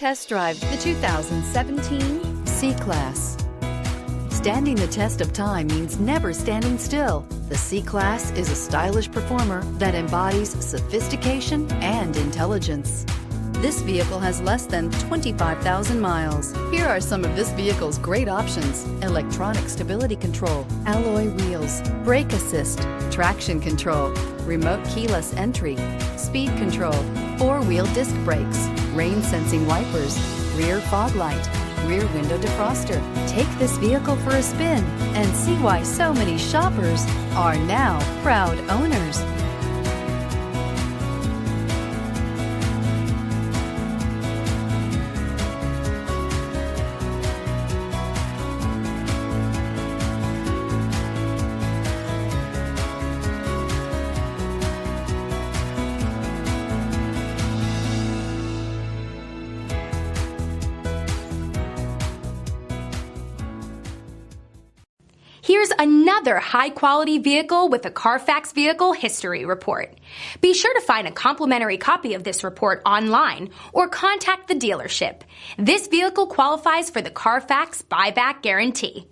Test drive the 2017 C-Class. Standing the test of time means never standing still. The C-Class is a stylish performer that embodies sophistication and intelligence. This vehicle has less than 25,000 miles. Here are some of this vehicle's great options: electronic stability control, alloy wheels, brake assist, traction control, remote keyless entry, speed control, four-wheel disc brakes, rain sensing wipers, rear fog light, rear window defroster. Take this vehicle for a spin and see why so many shoppers are now proud owners. Here's another high-quality vehicle with a Carfax Vehicle History Report. Be sure to find a complimentary copy of this report online or contact the dealership. This vehicle qualifies for the Carfax Buyback Guarantee.